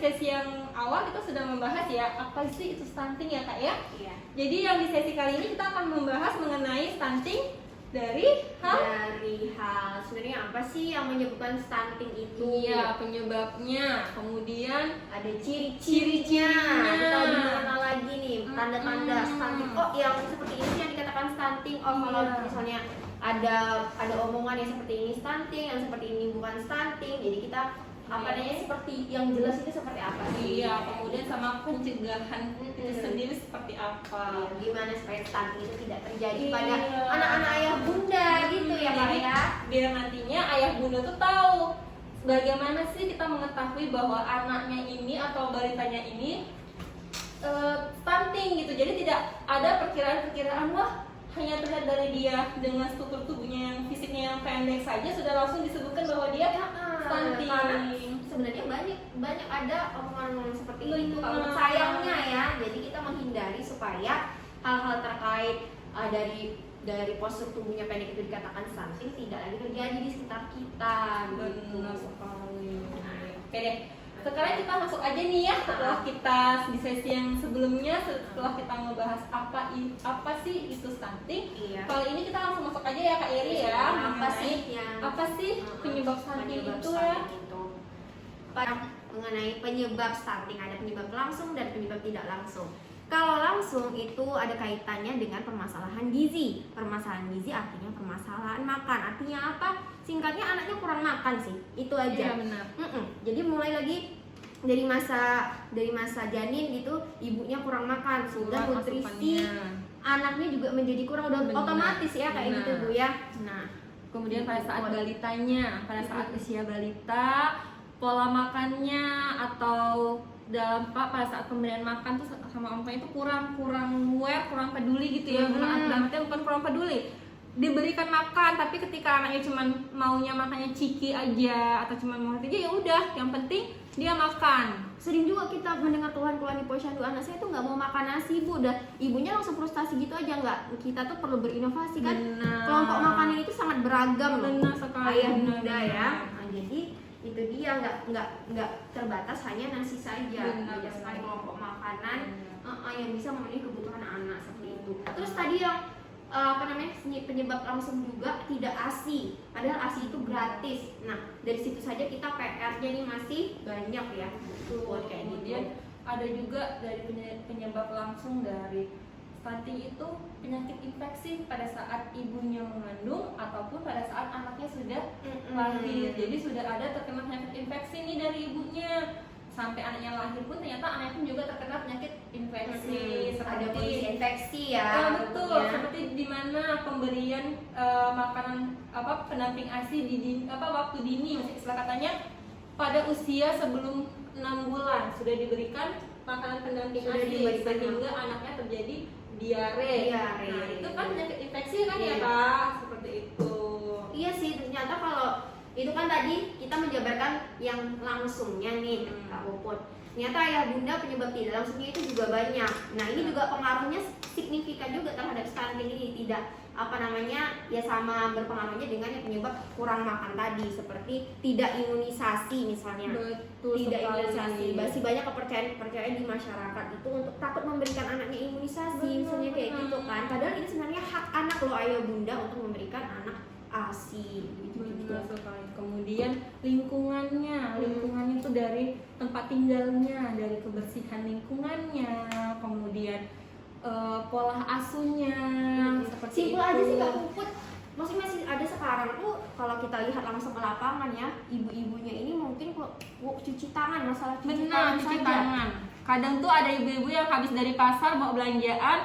sesi yang awal kita sudah membahas ya apa sih itu stunting ya Kak ya. Iya. Jadi yang di sesi kali ini kita akan membahas mengenai stunting dari hal sebenarnya apa sih yang menyebabkan stunting itu? iya, penyebabnya, kemudian Ada ciri-cirinya. Kita lebih mengenal lagi nih tanda-tanda stunting. Oh, yang seperti ini yang dikatakan stunting. Oh, kalau Iya. misalnya ada omongan yang seperti ini stunting, yang seperti ini bukan stunting. Jadi kita apa namanya seperti yang jelas itu seperti apa sih? iya, kemudian sama pencegahan itu sendiri seperti apa. Gimana supaya stunting itu tidak terjadi Iya. pada anak-anak ayah bunda gitu ya Kak Jadi, ya? biar nantinya ayah bunda tuh tahu bagaimana sih kita mengetahui bahwa anaknya ini atau balitanya ini stunting gitu. Jadi tidak ada perkiraan-perkiraan wah hanya terlihat dari dia dengan struktur tubuhnya yang fisiknya yang pendek saja sudah langsung disebutkan bahwa dia stunting. Karena sebenarnya banyak ada omongan-omongan seperti itu. Kalau sayangnya ya, jadi kita menghindari supaya hal-hal terkait dari postur tubuhnya pendek itu dikatakan stunting tidak lagi terjadi di sekitar kita. Benar sekali. Oke deh. Sekarang kita masuk aja nih ya setelah kita di sesi yang sebelumnya setelah kita ngebahas apa sih itu stunting. Iya. Kali ini kita langsung masuk aja ya Kak Iri ya. Apa sih penyebab stunting itu ya? Mengenai penyebab stunting ada penyebab langsung dan penyebab tidak langsung. Kalau langsung itu ada kaitannya dengan permasalahan gizi. Permasalahan gizi artinya permasalahan makan. Artinya apa? Singkatnya anaknya kurang makan sih. Itu aja. Iya benar. Jadi mulai lagi dari masa janin gitu ibunya kurang makan sehingga Kurang nutrisi asupannya. anaknya juga menjadi kurang udah Benar. otomatis ya kayak gitu Bu ya. Nah, Kemudian pada saat balitanya, pada saat usia balita, pola makannya atau pada saat pemberian makan tuh sama orang tua itu kurang aware, kurang peduli gitu ya. Bukan kurang peduli. Diberikan makan tapi ketika anaknya cuman maunya makannya ciki aja atau cuman mau aja ya udah, yang penting dia makan. sering juga kita mendengar keluhan-keluhan di posyandu anak saya tuh nggak mau makan nasi Bu, udah ibunya langsung frustasi gitu aja. Nggak, kita tuh perlu berinovasi kan. Benar. Kelompok makanan itu sangat beragam loh. Benar sekali. Ayah bunda Benar. ya. Nah, jadi itu dia nggak terbatas hanya nasi saja. Benar. Banyak sekali kelompok makanan yang bisa memenuhi kebutuhan anak seperti itu. Terus tadi yang penyebab langsung juga tidak ASI, padahal ASI itu gratis. Nah, dari situ saja kita PR-nya nih masih banyak ya. Buat kayak Kemudian gitu. ada juga dari penyebab langsung dari stunting itu penyakit infeksi pada saat ibunya mengandung ataupun pada saat anaknya sudah lahir. Jadi sudah ada terkena penyakit infeksi nih dari ibunya. Sampai anaknya lahir pun ternyata anaknya pun juga terkena penyakit infeksi. Ada kondisi infeksi ya. Betul, seperti di mana pemberian makanan pendamping ASI waktu dini, istilah katanya pada usia sebelum 6 bulan sudah diberikan makanan pendamping ASI sehingga anaknya terjadi diare. Nah, itu kan penyakit infeksi kan ya Kak, seperti itu. Iya sih, ternyata kalau itu kan tadi kita menjabarkan yang langsungnya nih Kak Popon. Ternyata ayah bunda penyebab tidak langsungnya itu juga banyak. Nah, ini juga pengaruhnya signifikan juga terhadap stunting ini. Tidak ya sama berpengaruhnya dengan yang penyebab kurang makan tadi, seperti tidak imunisasi misalnya. Betul Tidak sekali. imunisasi. Masih banyak kepercayaan di masyarakat itu untuk takut memberikan anaknya imunisasi, misalnya kayak gitu kan. Padahal ini sebenarnya hak anak loh ayah bunda untuk memberikan anak ASI gitu. Benar sekali. Kemudian lingkungannya itu dari tempat tinggalnya, dari kebersihan lingkungannya, kemudian pola asuhnya. Simpel aja sih Kak Puput. Masih ada sekarang tuh kalau kita lihat langsung ke lapangan ya, ibu-ibunya ini mungkin cuci tangan, masalah cuci tangan Cuci saja. tangan. Kadang tuh ada ibu-ibu yang habis dari pasar bawa belanjaan,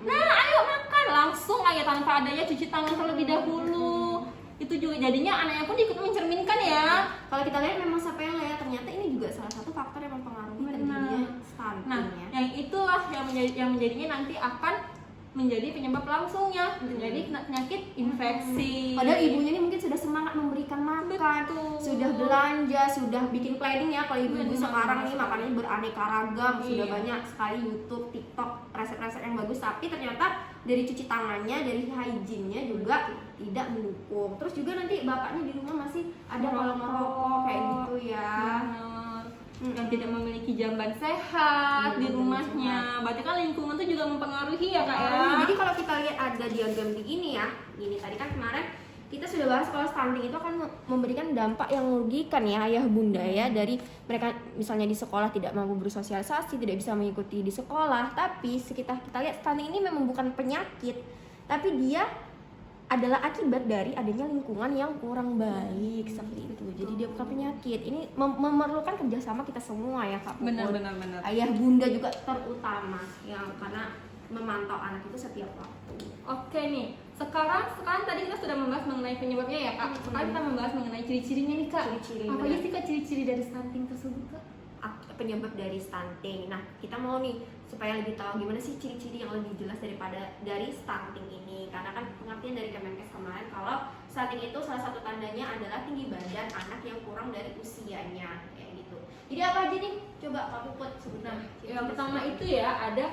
nah ayo makan, langsung aja tanpa adanya cuci tangan terlebih dahulu. Itu juga jadinya anaknya pun ikut mencerminkan ya. Kalau kita lihat memang sepele ya, ternyata ini juga salah satu faktor yang mempengaruhi terjadinya stunting Nah, ya. yang itulah yang menjadinya nanti akan menjadi penyebab langsungnya, menjadi penyakit infeksi. Padahal ibunya ini mungkin sudah semangat memberikan makan, Betul. sudah belanja, sudah bikin planning ya. Kalau ibu-ibu Benar. sekarang nih makanannya beraneka ragam, sudah Iya. banyak sekali YouTube, TikTok, resep-resep yang bagus. Tapi ternyata dari cuci tangannya, dari hygiene-nya juga tidak mendukung. Terus juga nanti bapaknya di rumah masih ada kalau merokok kayak gitu ya. Benar. yang tidak memiliki jamban sehat di Jamban rumahnya. Berarti kan lingkungan tuh juga mempengaruhi ya kak ya. Jadi kalau kita lihat ada diagram di gini ya, gini tadi kan kemarin kita sudah bahas kalau stunting itu akan memberikan dampak yang merugikan ya ayah bunda ya, dari mereka misalnya di sekolah tidak mampu bersosialisasi, tidak bisa mengikuti di sekolah. Tapi sekitar kita lihat stunting ini memang bukan penyakit, tapi dia adalah akibat dari adanya lingkungan yang kurang baik seperti itu. Jadi dia bukan penyakit. Ini memerlukan kerjasama kita semua ya kak. Benar. Ayah bunda juga terutama yang karena memantau anak itu setiap waktu. Oke nih, sekarang tadi kita sudah membahas mengenai penyebabnya ya kak. Sekarang kita membahas mengenai ciri-cirinya nih kak. Ciri-ciri, Apa benar. aja sih kak ciri-ciri dari stunting tersebut kak? Penyebab dari stunting. Nah, kita mau nih supaya lebih tahu gimana sih ciri-ciri yang lebih jelas dari stunting ini. Karena kan pengertian dari Kemenkes kemarin kalau stunting itu salah satu tandanya adalah tinggi badan anak yang kurang dari usianya kayak gitu. Jadi apa aja nih? Coba Kak Puput sebutkan. Nah, yang pertama itu ya ada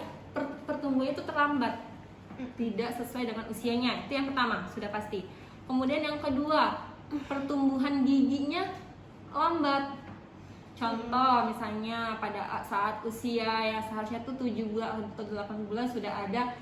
pertumbuhan itu terlambat, tidak sesuai dengan usianya. Itu yang pertama, sudah pasti. Kemudian yang kedua, pertumbuhan giginya lambat. Contoh misalnya pada saat usia yang seharusnya tuh 7 bulan atau 8 bulan sudah ada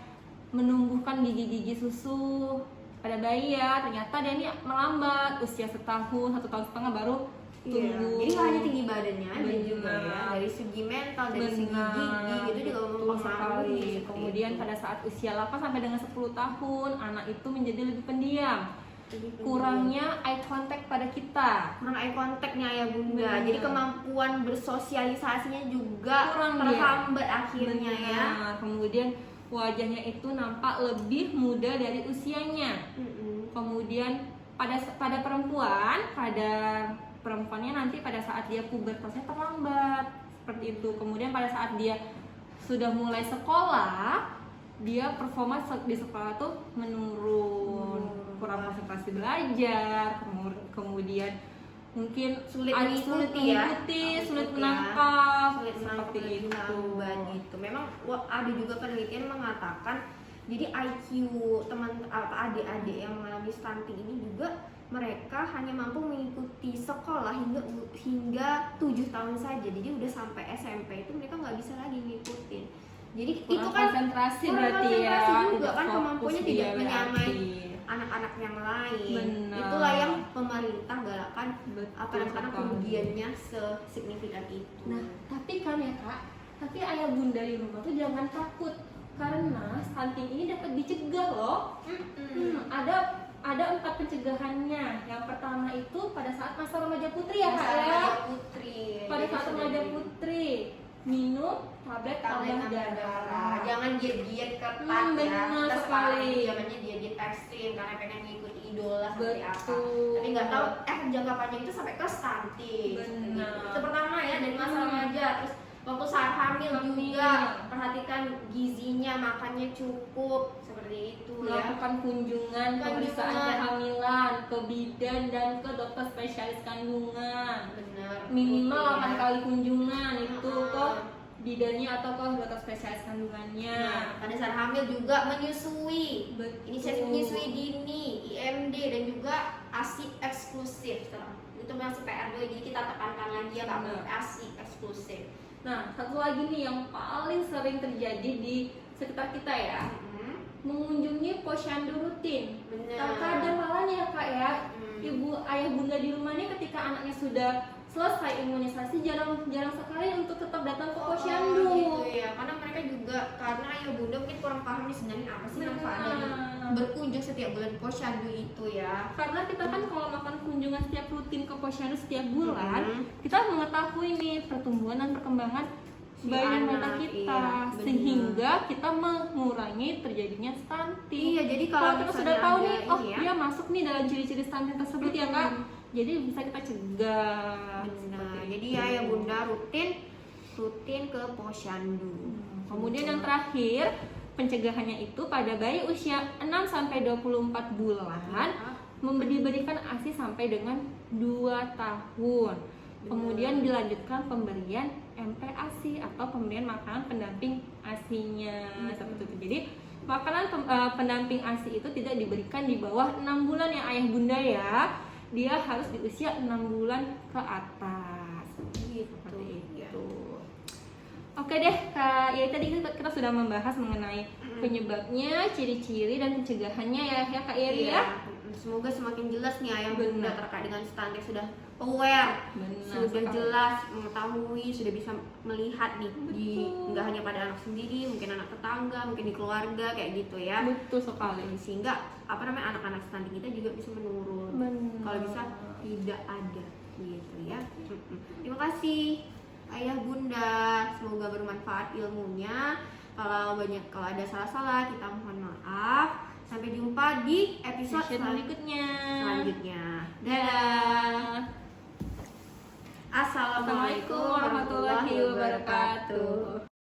menumbuhkan gigi-gigi susu pada bayi ya, ternyata dia ini melambat, usia setahun, 1,5 tahun baru tumbuh. Jadi nggak hanya tinggi badannya, dan Benar. juga ya dari segi mental, dari segi gigi itu juga Betul mempengaruhi. sekali. seperti Kemudian itu. pada saat usia 8 sampai dengan 10 tahun, anak itu menjadi lebih pendiam. Kurangnya eye contact pada kita. kurang eye contactnya ya bunda. Benar. Jadi kemampuan bersosialisasinya juga Kurang terhambat akhirnya ya. Benar. Kemudian wajahnya itu nampak lebih muda dari usianya. Kemudian pada perempuannya nanti pada saat dia pubertasnya terlambat seperti itu. Kemudian pada saat dia sudah mulai sekolah, dia performa di sekolah tuh menurun, kurang konsentrasi belajar, kemudian mungkin Sulit sulit mengikuti ya. mengikuti, sulit Mengikuti ya. menangkap, Sulit seperti menangkap, itu. lambat gitu. Memang ada juga penelitian mengatakan jadi IQ teman adik-adik yang mengalami stunting ini juga mereka hanya mampu mengikuti sekolah hingga 7 tahun saja. Jadi udah sampai SMP itu mereka nggak bisa lagi ngikutin. Jadi Kurang itu kan konsentrasi kurang berarti ya, konsentrasi juga tidak kan, fokus kemampuannya dia tidak menyamai berarti. anak-anak yang lain. Benar. Itulah yang pemerintah galakan Betul karena sekali. kerugiannya sesignifikan itu. Nah, tapi kan ya kak, tapi ayah bunda di rumah tuh jangan takut karena stunting ini dapat dicegah loh. Ada 4 pencegahannya. Yang pertama itu pada saat masa remaja putri ya kak ya. Pada saat remaja putri minum tablet tambah darah. Jangan diet ketat ya. Benar Kita sekali. sekarang ini zamannya diet ekstrim karena pengen ngikuti idola seperti apa. Betul. Tapi nggak tahu jangka panjang itu sampai ke stunting. Benar. Gitu. Itu pertama ya dari masa remaja. Terus waktu saat hamil juga perhatikan gizinya, makannya cukup seperti itu ya. Melakukan kunjungan pemeriksaan kehamilan ke bidan dan ke dokter spesialis kandungan. Benar. Minimal Rutin 8 ya. kali kunjungan itu ke bidannya atau ke dokter spesialis kandungannya. Nah, pada saat hamil juga menyusui. Betul. Inisiasi menyusui dini, IMD dan juga ASI eksklusif. Itu masih PR2, jadi kita tekankan lagi ya Kak, Benar. ASI eksklusif. Nah, satu lagi nih yang paling sering terjadi di sekitar kita ya, mengunjungi posyandu rutin. Benar. Terkadang malah nih ya kak ya, Hmm. ibu ayah bunda di rumah nih ketika anaknya sudah selesai imunisasi jarang sekali untuk tetap datang ke posyandu. Gitu ya, karena mereka juga karena ayah bunda mungkin kurang paham nih sebenarnya apa sih manfaat dari berkunjung setiap bulan posyandu itu ya. Karena kita kan kalau melakukan kunjungan setiap rutin ke posyandu setiap bulan, Hmm. kita mengetahui nih pertumbuhan dan perkembangan Si bayi anak, mata kita, iya, benar. sehingga kita mengurangi terjadinya stunting. Iya, jadi Kalau kita misalnya sudah tahu ada nih, oh ini ya. dia masuk nih dalam ciri-ciri stunting tersebut ya kak, jadi bisa kita cegah. Benar. Seperti Jadi itu. ya ayah bunda rutin ke posyandu. Kemudian yang terakhir, pencegahannya itu pada bayi usia 6 sampai 24 bulan diberikan ASI sampai dengan 2 tahun. Kemudian dilanjutkan pemberian MPASI atau pemberian makanan pendamping ASI-nya seperti itu. Jadi makanan pendamping ASI itu tidak diberikan di bawah 6 bulan ya ayah bunda ya. Dia harus di usia 6 bulan ke atas. Gitu. Seperti Ya. itu. Oke deh Kak, ya tadi kita sudah membahas mengenai penyebabnya, ciri-ciri dan pencegahannya ya Kak Yeri ya. Iya. Semoga semakin jelas nih ayah bunda Benar. terkait dengan stunting, sudah aware, Benar sudah sekali. jelas mengetahui, sudah bisa melihat nih di Betul. nggak hanya pada anak sendiri, mungkin anak tetangga, mungkin di keluarga kayak gitu ya. Betul sekali. Sehingga anak-anak stunting kita juga bisa menurun. Benar. Kalau bisa tidak ada gitu ya. Terima kasih ayah bunda, semoga bermanfaat ilmunya. Kalau ada salah-salah kita mohon maaf. Sampai jumpa di episode Berikutnya. selanjutnya. Dadah. Assalamualaikum Assalamualaikum warahmatullahi wabarakatuh.